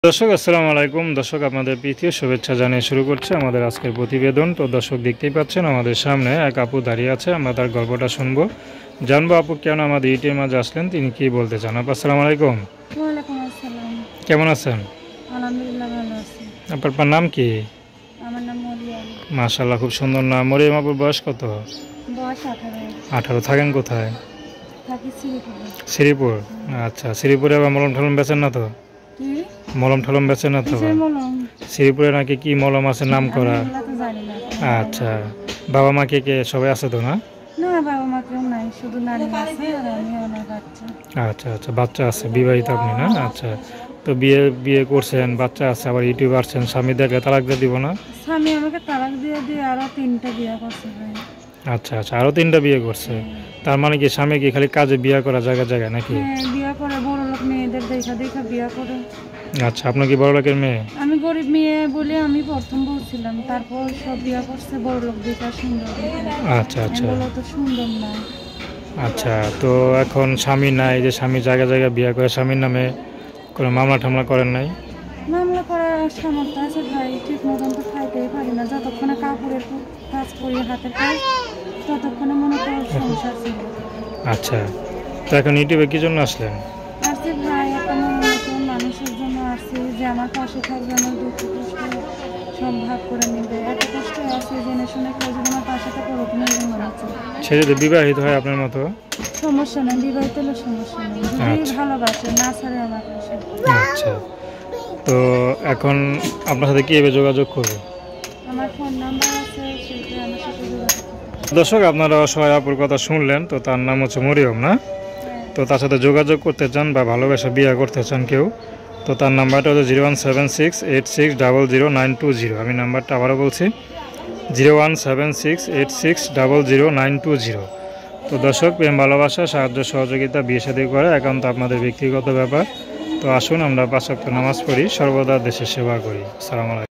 দর্শক আসসালামু আলাইকুম। দর্শক আপনাদের প্রীতীয় শুভেচ্ছা জানিয়ে শুরু করছে আমাদের আজকের প্রতিবেদন। তো দর্শক দেখতেই পাচ্ছেন আমাদের সামনে এক আপু দাঁড়িয়ে আছে, আমরা তার গল্পটা শুনবো, জানবো আপু কেন আমাদের ইউটিউবের মাঝে আসলেন, তিনি কি বলতে চান। আপু আসসালামু আলাইকুম। ওয়ালাইকুম আসসালাম। কেমন আছেন? আলহামদুলিল্লাহ ভালো আছি। আপনার নাম কি? আমার নাম মরিয়ম। মাশাআল্লাহ, খুব সুন্দর নাম। মরিয়ম আপুর বয়স কত? বয়স 18। 18। থাকেন কোথায়? থাকি শ্রীপুরে। শ্রীপুর। আচ্ছা, শ্রীপুরে আবার মলম ঠলম বেচেন না তো? কি? মলম ঠলম বেচেন না তো? কিসের মলম? শ্রীপুরে নাকি কি মলম আছে নাম করা? আমি এগুলা তো জানি না। আচ্ছা, বাবা মা কে সবাই আছে তো না? না, বাবা মা কেউ নাই, শুধু নানি আছে আর আমি আমার বাচ্চা। আচ্ছা আচ্ছা, বাচ্চা আছে, বিবাহিত আপনি না? আচ্ছা, তো বিয়ে করছেন, বাচ্চা আছে, আবার ইউটিউব আসছেন, স্বামী দেখলে তালাক দিয়ে দিব না? স্বামী আমাকে তালাক দিয়ে দিয়ে আরো 3টা বিয়ে করছে ভাই। আচ্ছা আচ্ছা, আরও 3টা বিয়ে করছে। তার মানে কি স্বামী কি খালি কাজে বিয়ে করা জায়গায় জায়গায় নাকি? হ্যাঁ, বিয়ে করে বড় লোক মেয়েদের দেখা দেখা বিয়ে করে। আচ্ছা, আপনার কি বড় লোকের মেয়ে? আমি গরিব মেয়ে বলে আমি প্রথম বলছিলাম, তারপর সব বিয়ে করছে বড় লোক দেখা, সুন্দর দেখা। আচ্ছা আচ্ছা বলো তো সুন্দর না। আচ্ছা, তো এখন স্বামী নাই, যে স্বামী জায়গায় জায়গায় বিয়ে করে, স্বামীর নামে কোনো মামলা টামলা করেন নাই? মামলা করার সামর্থ্য আছে ভাই, ঠিক মতন তো খাইতেই পারি না। যতক্ষণে কাপড়ের কাজ করি, হাতের কাজ, ততক্ষণে মনে করি সংসার ছিল। আচ্ছা, তো এখন ইউটিউবে কি জন্য আসলেন? আসছি ভাই, একটা নতুন মানুষের জন্য আসছি, যে আমার পাশে থাকবে, আমার দুঃখ কষ্ট সব ভাগ করে নেবে। এত কষ্ট আছে জেনে শুনে, কেউ যদি আমার পাশে থাকে ওরকমের জন্য আছে। সে যদি বিবাহিত হয় আপনার মতো? সমস্যা নেই, বিবাহিত হলে সমস্যা নেই, যদি ভালোবাসে না ছাড়ে আমার পাশে। আচ্ছা, তো এখন আপনার সাথে কীভাবে যোগাযোগ করবে? আমার ফোন নাম্বার আছে, সেটা আমার সাথে যোগাযোগ করতে। দর্শক আপনারা অসহায় আপুর কথা শুনলেন, তো তার নাম হচ্ছে মরিয়ম না? তো তার সাথে যোগাযোগ করতে চান বা ভালোবাসা বিয়ে করতে চান কেউ, তো তার নাম্বারটা হচ্ছে 01768600920। আমি নাম্বারটা আবারও বলছি, 01768600920। তো দর্শক, প্রেম ভালোবাসা সাহায্য সহযোগিতা বিয়ে শাদী করে একান্ত আপনাদের ব্যক্তিগত ব্যাপার। তো আসুন আমরা 5 ওয়াক্ত নামাজ পড়ি, সর্বদা দেশের সেবা করি। আসসালামু আলাইকুম।